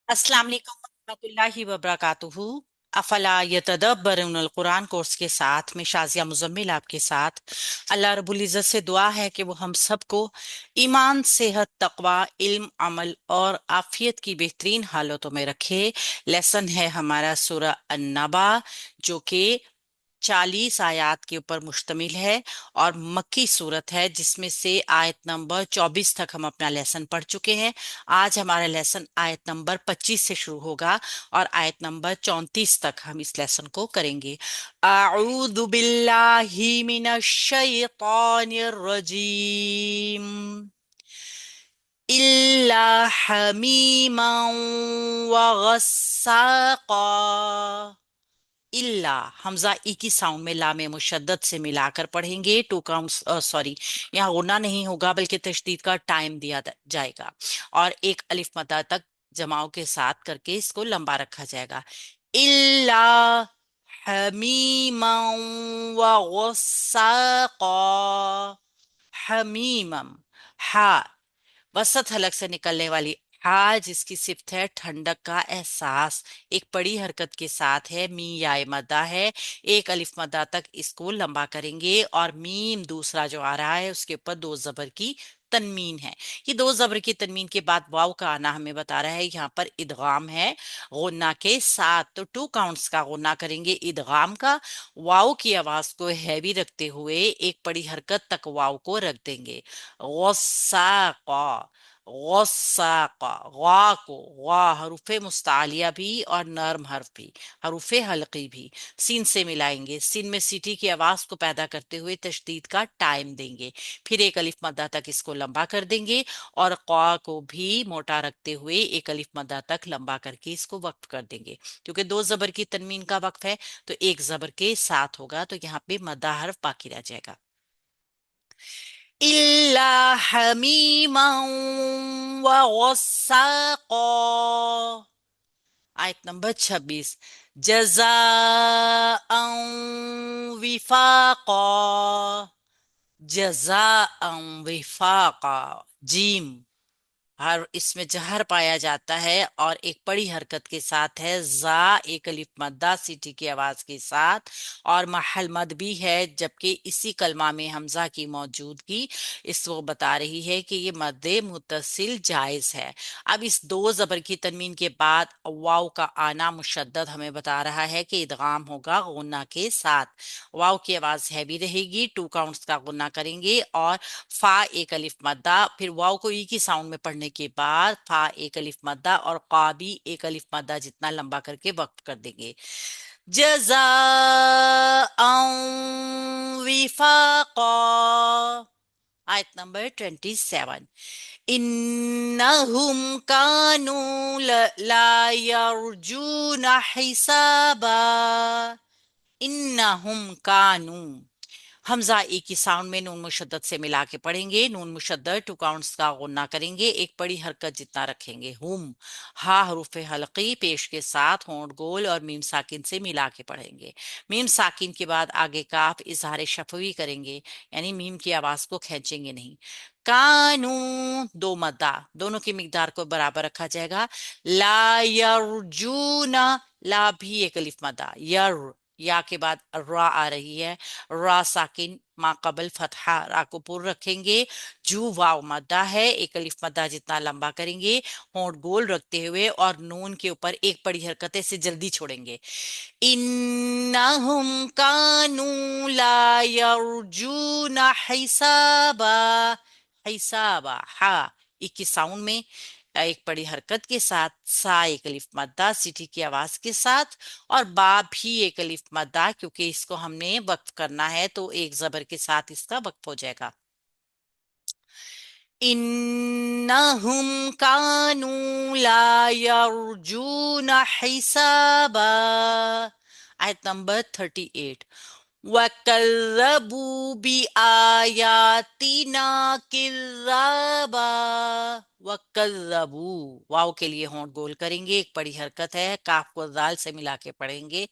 अस्सलाम वालेकुम रहमतुल्लाहि व बरकातुहू। अफला यतदब्बरुन कुरान कोर्स के साथ में शाजिया मुजम्मिल आपके साथ। अल्लाह रब्बुल इज़्ज़त से दुआ है कि वो हम सबको ईमान, सेहत, तकवा, इल्म, अमल और आफियत की बेहतरीन हालतों में रखे। लेसन है हमारा सूरह अन-नबा, जो कि 40 आयत के ऊपर मुश्तमिल है और मक्की सूरत है, जिसमें से आयत नंबर 24 तक हम अपना लेसन पढ़ चुके हैं। आज हमारा लेसन आयत नंबर 25 से शुरू होगा और आयत नंबर 34 तक हम इस लेसन को करेंगे। आऊदु बिल्लाहि मिनश शैतानिर रजीम, इल्ला हमीमा व गस्साका। इल्ला हमजा ई की साउंड में लामे मुशद्दद से मिलाकर पढ़ेंगे। टू काउंट्स, सॉरी, यहाँ गुना नहीं होगा बल्कि तशदीद का टाइम दिया जाएगा और एक अलिफ मद्दा तक जमाओं के साथ करके इसको लंबा रखा जाएगा। इल्ला हमीमा व गस्साका। हमीमम, हा वसत हलक से निकलने वाली हा, जिसकी सिफ्त है ठंडक का एहसास, एक बड़ी हरकत के साथ है। मी याय मद्दा है, एक अलिफ मद्दा तक इसको लंबा करेंगे और मीम दूसरा जो आ रहा है उसके ऊपर दो जबर की तनमीन है। ये दो जबर की तनमीन के बाद वाव का आना हमें बता रहा है यहाँ पर इदगाम है गुन्ना के साथ। तो टू काउंट्स का गुन्ना करेंगे इदगाम का। वाव की आवाज को हैवी रखते हुए एक बड़ी हरकत तक वाव को रख देंगे। गस्साका, गस्साका। गा को गा हरूफे मुस्तालिया भी और नर्म हर्फ भी, हरूफे हल्की भी सीन से मिलाएंगे। सीन में सीटी की आवाज को पैदा करते हुए तशदीद का टाइम देंगे। फिर एक अलिफ मद्दा तक इसको लंबा कर देंगे और क़ा को भी मोटा रखते हुए एक अलिफ मद्दा तक लंबा करके इसको वक्फ कर देंगे। क्योंकि दो जबर की तनमीन का वक्फ है तो एक जबर के साथ होगा, तो यहाँ पे मद्दा हर्फ बाकी रह जाएगा। इल्ला हमीमा व गस्साका। आयत नंबर 26, जज़ाअन विफाका। जज़ाअन विफाका, जीम हर इसमें जहर पाया जाता है और एक बड़ी हरकत के साथ है। जा एक अलिफ मद्दा सीटी की आवाज के साथ और महल मद भी है, जबकि इसी कलमा में हमजा की मौजूदगी इसको बता रही है कि ये मद्दे मुत्तसिल जायज है। अब इस दो जबर की तनमीन के बाद वाव का आना मुशद्दद हमें बता रहा है कि इदगाम होगा गुन्ना के साथ। वाव की आवाज हैवी रहेगी। टू काउंट्स का गुन्ना करेंगे और फा एक अलिफ मद्दा, फिर वाव को ई की साउंड में पढ़ने के बाद फा एक अलिफ मद्दा और क़ा भी एक अलिफ मद्दा जितना लंबा करके वक्फ कर देंगे। जज़ाअन विफाका। आयत नंबर 27, इन्नहुम कानू ला यरजूना हिसाबा। इन्नहुम कानू हमजा एक ही साउंड में नून मुशद्दद से मिला के पढ़ेंगे। नून मुशद्दद टू काउंट्स का गुन्ना करेंगे, एक बड़ी हरकत जितना रखेंगे। हुम हा हरूफे हल्की पेश के साथ होंठ गोल और मीम साकिन से मिला के पढ़ेंगे। मीम साकिन के बाद आगे काफ इजहार शफवी करेंगे, यानी मीम की आवाज को खींचेंगे नहीं। कानू दो मद्दा, दोनों की मिकदार को बराबर रखा जाएगा। ला यरजूना, ला भी एक अलिफ मद्दा, यर या के बाद रा आ रही है, रा साकिन मा कबल फतहा, रा को पुर रखेंगे। जू वाव मद्दा है, एक अलिफ मद्दा जितना लंबा करेंगे होंठ गोल रखते हुए और नून के ऊपर एक बड़ी हरकत से जल्दी छोड़ेंगे। इन्नहुम कानू ला यरजूना हिसाबा। हिसाबा हा एक की साउंड में एक बड़ी हरकत के साथ, सा एक अलिफ मद्दा सीटी की आवाज के साथ और बा भी एक अलिफ मद्दा, क्योंकि इसको हमने वक्फ करना है तो एक जबर के साथ इसका वक्फ हो जाएगा। इन्नहुम कानू ला यरजूना हिसाबा। आयत नंबर 38, वकल्लबू बी आयातिना किज़्ज़ाबा। वकल्लबू वाव के लिए होंठ गोल करेंगे, एक बड़ी हरकत है, काफ को दाल से मिला के पढ़ेंगे।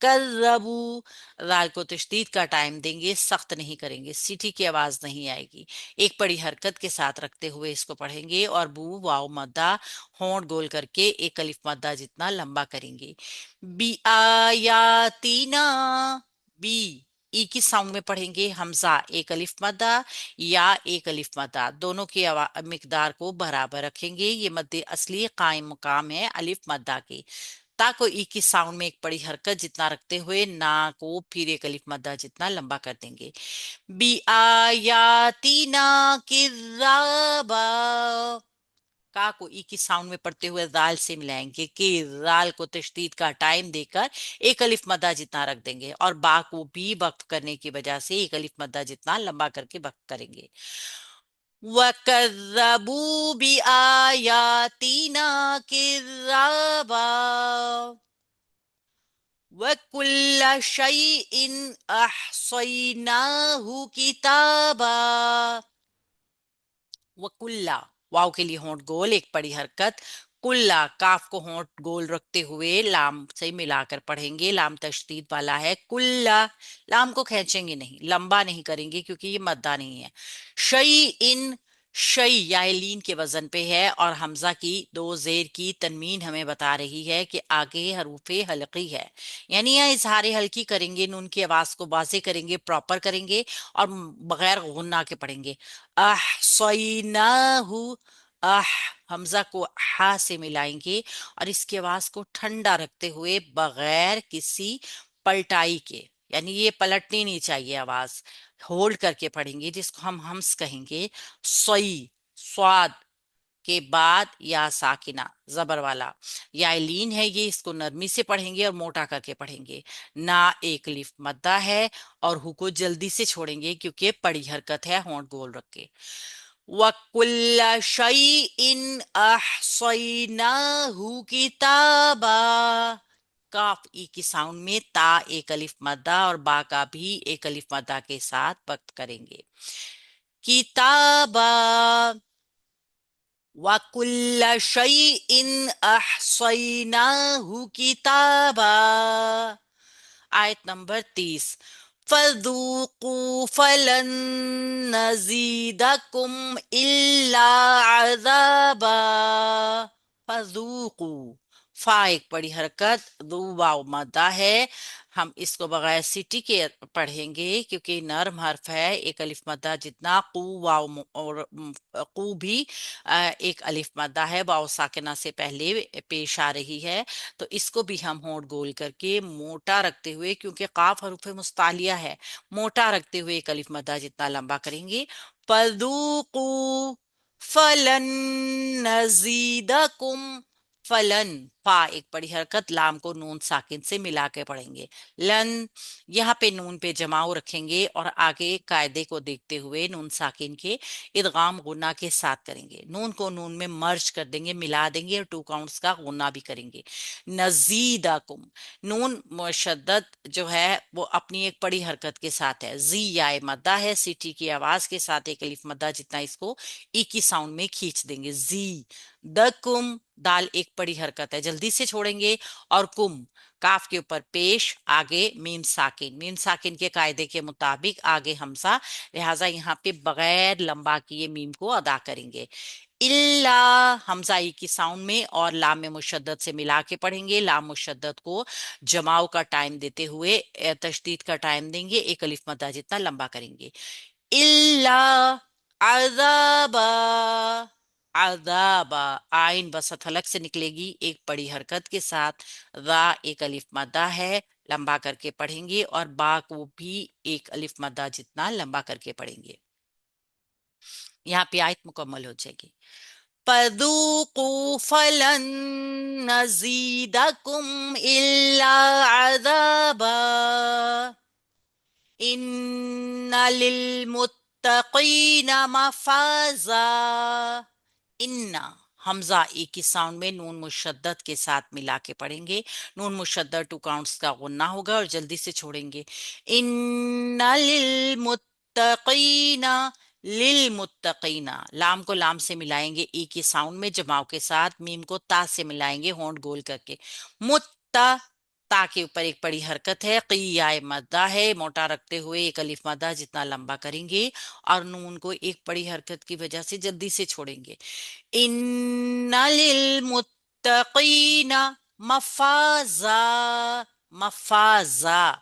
कज़्ज़बू, राल को तशदीद का टाइम देंगे, सख्त नहीं करेंगे, सीटी की आवाज नहीं आएगी। एक बड़ी हरकत के साथ रखते हुए इसको पढ़ेंगे और बू वाव मद्दा होंठ गोल करके एक अलिफ मद्दा जितना लंबा करेंगे। बी आयातीना, बी ई की साउंड में पढ़ेंगे, हमजा एक अलिफ मद्दा या एक अलिफ मद्दा दोनों की मिकदार को बराबर रखेंगे। ये मद्दे असली कायम मकाम है अलिफ मद्दा के। ता को ई की साउंड में एक बड़ी हरकत जितना रखते हुए ना को फिर एक अलिफ मद्दा जितना लंबा कर देंगे। बी आयातीना किज़्ज़ाबा, का को ई की साउंड में पढ़ते हुए दाल से मिलाएंगे कि दाल को तशदीद का टाइम देकर एक अलिफ मद्दा जितना रख देंगे और बा को भी वक्फ करने की वजह से एक अलिफ मद्दा जितना लंबा करके वक्फ करेंगे। वकज़्ज़बू बिआयातीना किज़्ज़ाबा वकुल्ल शैइन अहसैनाहु किताबा। वकुल्ला, वाव के लिए होंठ गोल एक बड़ी हरकत। कुल्ला, काफ को होंठ गोल रखते हुए लाम से मिलाकर पढ़ेंगे, लाम तशदीद वाला है। कुल्ला, लाम को खींचेंगे नहीं, लंबा नहीं करेंगे क्योंकि ये मद्दा नहीं है। शई इन, शई या लीन के वजन पे है और हमजा की दो जेर की तनमीन हमें बता रही है कि आगे हरूफे हल्की है, यानी यहाँ इजहार हल्की करेंगे, नून की आवाज को वाज़े करेंगे, प्रॉपर करेंगे और बगैर गुन्ना के पढ़ेंगे। अहसैनाहु, अह हमजा को हा से मिलाएंगे और इसकी आवाज को ठंडा रखते हुए बगैर किसी पलटाई के, यानी ये पलटनी नहीं चाहिए, आवाज होल्ड करके पढ़ेंगे जिसको हम हम्स कहेंगे। सई, स्वाद के बाद या साकिना जबर वाला, या लीन है ये, इसको नरमी से पढ़ेंगे और मोटा करके पढ़ेंगे। ना एक लिफ मद्दा है और हु को जल्दी से छोड़ेंगे क्योंकि पड़ी हरकत है, होंठ गोल रख के। वकुल्ल शैइन अहसैनाहु किताबा, काफ ई की साउंड में ता एक अलिफ मद्दा और बा का भी एक अलिफ मद्दा के साथ वक्त करेंगे। किताबा वकुल्ल शैइन अहसैनाहु किताबा। आयत नंबर 30, फज़ूक़ू फलन नज़ीदकुम इल्ला अज़ाबा। फज़ूक़ू, फा एक बड़ी हरकत, दू वाव मादा है, हम इसको बगैर सिटी के पढ़ेंगे क्योंकि नर्म हर्फ है, एक अलिफ मद्दा जितना। कू वाव और कू भी एक अलिफ मद्दा है, वाव साकिना से पहले पेश आ रही है, तो इसको भी हम होंठ गोल करके मोटा रखते हुए, क्योंकि काफ हरूफ मुस्तालिया है, मोटा रखते हुए एक अलिफ मद्दा जितना लंबा करेंगे। फज़ूक़ू फलन नज़ीदकुम, फलन, फा एक बड़ी हरकत, लाम को नून साकिन से मिला के पढ़ेंगे। लन, यहाँ पे नून पे जमाव रखेंगे और आगे कायदे को देखते हुए नून साकिन के इदगाम गुन्ना के साथ करेंगे, नून को नून में मर्ज कर देंगे, मिला देंगे और टू काउंट्स का गुन्ना भी करेंगे। नजीदाकुम, नून मुशद्दद जो है वो अपनी एक बड़ी हरकत के साथ है, जी या मद्दा है, सीटी की आवाज के साथ एक अलिफ मद्दा जितना इसको ई की साउंड में खींच देंगे। जी द कुम, दाल एक बड़ी हरकत है, जल्दी से छोड़ेंगे और कुम, काफ के ऊपर पेश, आगे मीम साकिन, मीम साकिन के कायदे के मुताबिक आगे हमसा, लिहाजा यहाँ पे बगैर लंबा किए मीम को अदा करेंगे। इल्ला, हमजा ई की साउंड में और लाम में मुशद्दद से मिला के पढ़ेंगे, लाम मुशद्दद को जमाव का टाइम देते हुए तशदीद का टाइम देंगे, एक अलिफ मद्दा जितना लंबा करेंगे। इल्ला अज़ाबा, अज़ाबा, आइन बसत हलक से निकलेगी एक बड़ी हरकत के साथ, रा एक अलिफ मद्दा है, लंबा करके पढ़ेंगे और बा को भी एक अलिफ मद्दा जितना लंबा करके पढ़ेंगे। यहाँ पे आयत मुकम्मल हो जाएगी। فذوقوا فلن نزيدكم إلا عذابا إن للمتقين مفازا। इन्ना, हमजा एक ही साउंड में नून मुशद्दद के साथ मिला के पढ़ेंगे, नून मुशद्दद टू काउंट्स का गुन्ना होगा और जल्दी से छोड़ेंगे। इन्ना लिल मुत्तकीना, लिल मुत्तकीना, लाम को लाम से मिलाएंगे ई की साउंड में जमाव के साथ, मीम को ता से मिलाएंगे होंठ गोल करके। मुत्ता, تا کے اوپر ایک بڑی حرکت ہے، قیائے مدہ ہے، موٹا رکھتے ہوئے ایک الف مدہ جتنا لمبا کریں گے، اور نون کو ایک بڑی حرکت کی وجہ سے جلدی سے چھوڑیں گے۔ ان للمتقین مفازا، مفازا،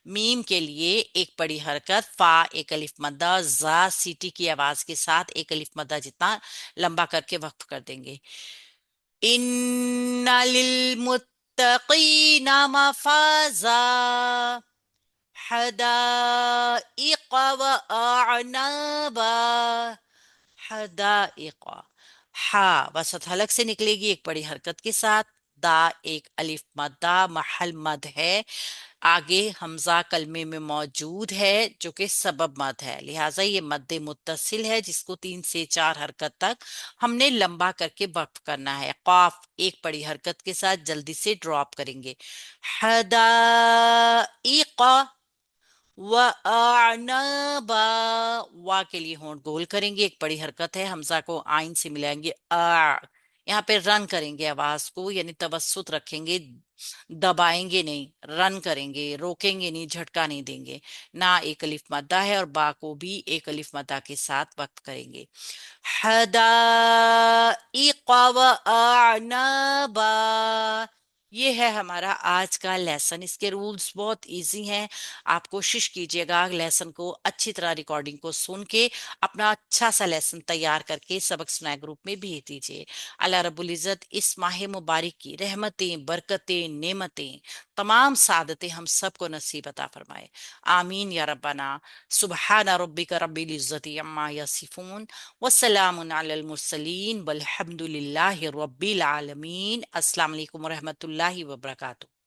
میم کے لیے ایک بڑی حرکت، فا ایک الف مدہ، زا سیٹی کی آواز کے ساتھ ایک الف مدہ جتنا لمبا کر کے وقف کر دیں گے۔ ان للمتقین مفازا حدائق وأعنابا، حدائق، ہا وسط حلق سے نکلے گی ایک بڑی حرکت کے ساتھ، دا ایک الف مدہ محل مد ہے، آگے حمزہ کلمے میں موجود ہے جو کہ سبب مد ہے، لہٰذا یہ مد متصل ہے جس کو 3 سے 4 حرکت تک ہم نے لمبا کر کے وقف کرنا ہے۔ قاف ایک بڑی حرکت کے ساتھ جلدی سے ڈراپ کریں گے، حدائق وَأَعْنَابًا، وا کے لیے ہونٹ گول کریں گے، ایک بڑی حرکت ہے، حمزہ کو آئین سے ملائیں گے، یہاں پہ رن کریں گے آواز کو، یعنی توسط رکھیں گے، دبائیں گے نہیں، رن کریں گے، روکیں گے نہیں، جھٹکا نہیں دیں گے، نہ ایک الف مدہ ہے، اور با کو بھی ایک الف مدہ کے ساتھ وقت کریں گے۔ حدائق وَأَعْنَابًا، یہ ہے ہمارا آج کا لیسن، اس کے رولز بہت ایزی ہیں، آپ کوشش کیجئے گا لیسن کو اچھی طرح ریکارڈنگ کو سن کے اپنا اچھا سا لیسن تیار کر کے سبق سنائے گروپ میں بھیج دیجئے۔ اللہ رب العزت اس ماہ مبارک کی رحمتیں، برکتیں، نعمتیں، تمام سعادتیں ہم سب کو نصیب عطا فرمائے، آمین یا ربنا۔ سبحان ربک رب العزت عما یصفون، والسلام علی المرسلین، والحمد للہ رب العالمین۔ السلام علیکم ورحمۃ اللہ وبرکاتہ۔